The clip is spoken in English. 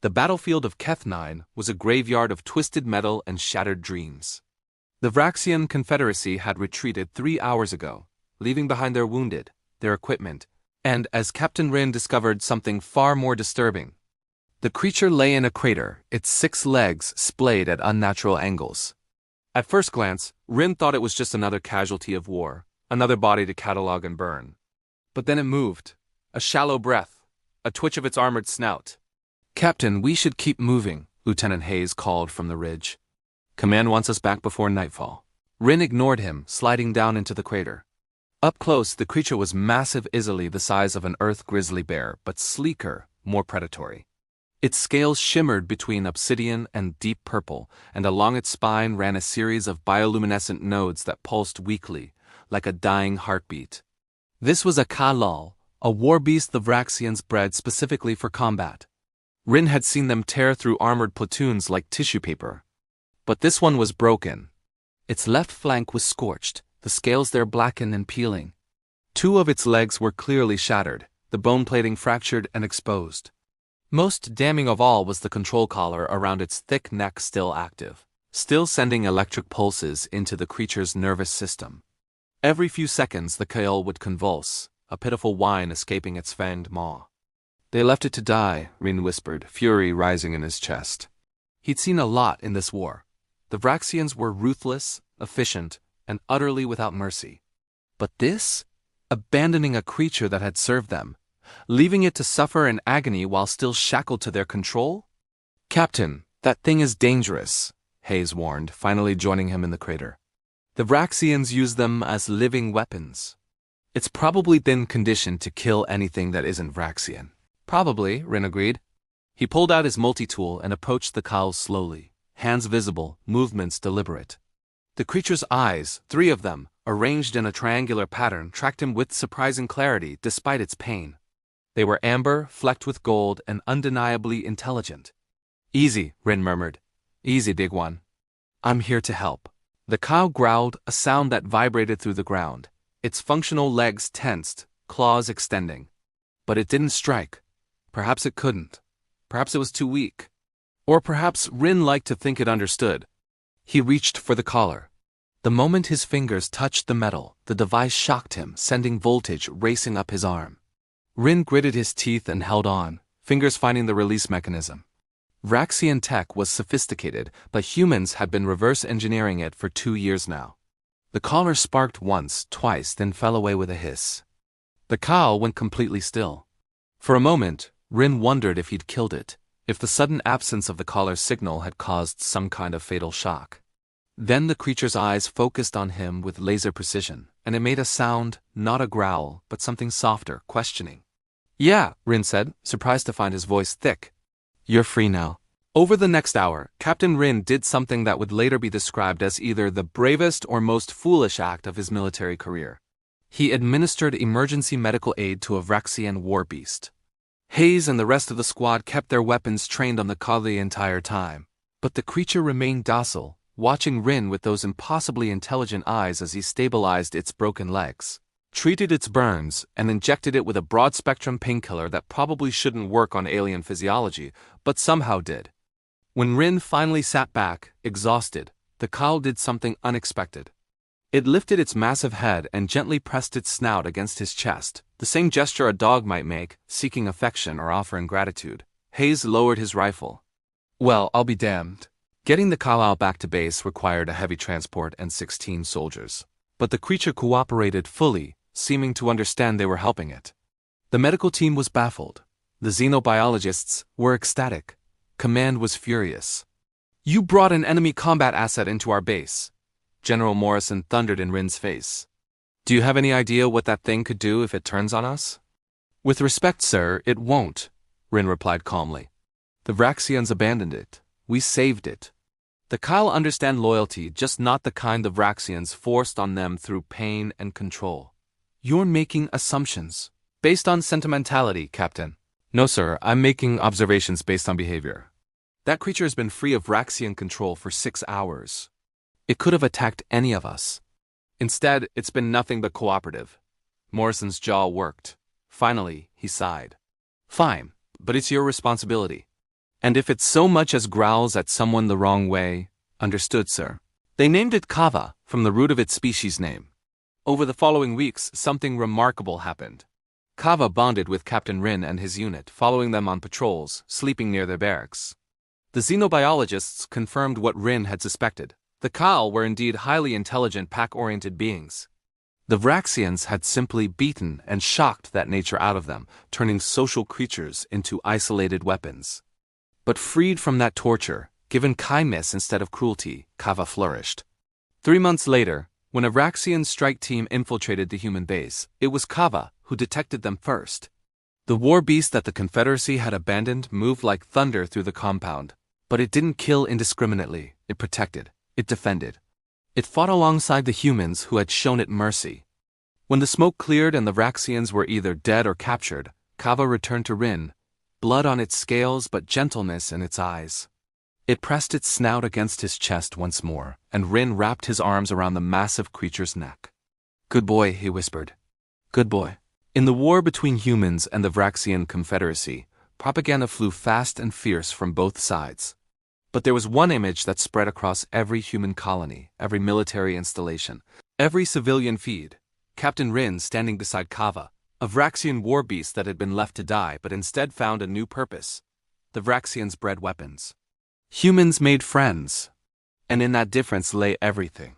The battlefield of Keth-9 was a graveyard of twisted metal and shattered dreams. The Vraxian Confederacy had retreated 3 hours ago, leaving behind their wounded, their equipment, and, as Captain Rin discovered, something far more disturbing. The creature lay in a crater, its 6 legs splayed at unnatural angles. At first glance, Rin thought it was just another casualty of war, another body to catalog and burn. But then it moved. A shallow breath, a twitch of its armored snout. "Captain, we should keep moving," Lieutenant Hayes called from the ridge. "Command wants us back before nightfall." Rin ignored him, sliding down into the crater. Up close, the creature was massive, easily the size of an earth grizzly bear, but sleeker, more predatory. Its scales shimmered between obsidian and deep purple, and along its spine ran a series of bioluminescent nodes that pulsed weakly, like a dying heartbeat. This was a Kalal, a war beast the Vraxians bred specifically for combat. Rin had seen them tear through armored platoons like tissue paper. But this one was broken. Its left flank was scorched, the scales there blackened and peeling. 2 of its legs were clearly shattered, the bone plating fractured and exposed. Most damning of all was the control collar around its thick neck still active, still sending electric pulses into the creature's nervous system. Every few seconds the Kaol would convulse, a pitiful whine escaping its fanged maw. "They left it to die," Rin whispered, fury rising in his chest. He'd seen a lot in this war. The Vraxians were ruthless, efficient, and utterly without mercy. But this? Abandoning a creature that had served them, leaving it to suffer in agony while still shackled to their control? "Captain, that thing is dangerous," Hayes warned, finally joining him in the crater. "The Vraxians use them as living weapons. It's probably been conditioned to kill anything that isn't Vraxian." "Probably," Rin agreed. He pulled out his multi-tool and approached the cowl slowly, hands visible, movements deliberate. The creature's eyes, 3 of them, arranged in a triangular pattern, tracked him with surprising clarity despite its pain. They were amber, flecked with gold, and undeniably intelligent. "Easy," Rin murmured. "Easy, big one. I'm here to help." The cow growled, a sound that vibrated through the ground, its functional legs tensed, claws extending. But it didn't strike. Perhaps it couldn't. Perhaps it was too weak. Or perhaps Rin liked to think it understood. He reached for the collar. The moment his fingers touched the metal, the device shocked him, sending voltage racing up his arm. Rin gritted his teeth and held on, fingers finding the release mechanism. Vraxian tech was sophisticated, but humans had been reverse engineering it for 2 years now. The collar sparked once, twice, then fell away with a hiss. The cow went completely still. For a moment, Rin wondered if he'd killed it, if the sudden absence of the collar's signal had caused some kind of fatal shock. Then the creature's eyes focused on him with laser precision, and it made a sound, not a growl, but something softer, questioning. "Yeah," Rin said, surprised to find his voice thick. "You're free now." Over the next hour, Captain Rin did something that would later be described as either the bravest or most foolish act of his military career. He administered emergency medical aid to a Vraxian war beast. Hayes and the rest of the squad kept their weapons trained on the Ka the entire time. But the creature remained docile, watching Rin with those impossibly intelligent eyes as he stabilized its broken legs, treated its burns, and injected it with a broad-spectrum painkiller that probably shouldn't work on alien physiology, but somehow did. When Rin finally sat back, exhausted, the cow did something unexpected. It lifted its massive head and gently pressed its snout against his chest, the same gesture a dog might make, seeking affection or offering gratitude. Hayes lowered his rifle. Well, I'll be damned. Getting the cow back to base required a heavy transport and 16 soldiers. But the creature cooperated fully, seeming to understand they were helping it. The medical team was baffled. The xenobiologists were ecstatic. Command was furious. "You brought an enemy combat asset into our base," General Morrison thundered in Rin's face. "Do you have any idea what that thing could do if it turns on us?" "With respect, sir, it won't," Rin replied calmly. "The Vraxians abandoned it. We saved it. The Kyle understand loyalty, just not the kind the Vraxians forced on them through pain and control." "You're making assumptions." "Based on sentimentality, Captain." "No, sir, I'm making observations based on behavior. That creature has been free of Vraxian control for 6 hours. It could have attacked any of us. Instead, it's been nothing but cooperative." Morrison's jaw worked. Finally, he sighed. "Fine, but it's your responsibility. And if it so much as growls at someone the wrong way, understood, sir. They named it Kava, from the root of its species name. Over the following weeks, something remarkable happened. Kava bonded with Captain Rin and his unit, following them on patrols, sleeping near their barracks. The xenobiologists confirmed what Rin had suspected. The Kal were indeed highly intelligent pack-oriented beings. The Vraxians had simply beaten and shocked that nature out of them, turning social creatures into isolated weapons. But freed from that torture, given kindness instead of cruelty, Kava flourished. 3 months later, when a Vraxian strike team infiltrated the human base, it was Kava who detected them first. The war beast that the Confederacy had abandoned moved like thunder through the compound, but it didn't kill indiscriminately. It protected. It defended. It fought alongside the humans who had shown it mercy. When the smoke cleared and the Vraxians were either dead or captured, Kava returned to Rin, blood on its scales but gentleness in its eyes. It pressed its snout against his chest once more, and Rin wrapped his arms around the massive creature's neck. "Good boy," he whispered. "Good boy." In the war between humans and the Vraxian Confederacy, propaganda flew fast and fierce from both sides. But there was one image that spread across every human colony, every military installation, every civilian feed. Captain Rin standing beside Kava, a Vraxian war beast that had been left to die but instead found a new purpose. The Vraxians bred weapons. Humans made friends. And in that difference lay everything.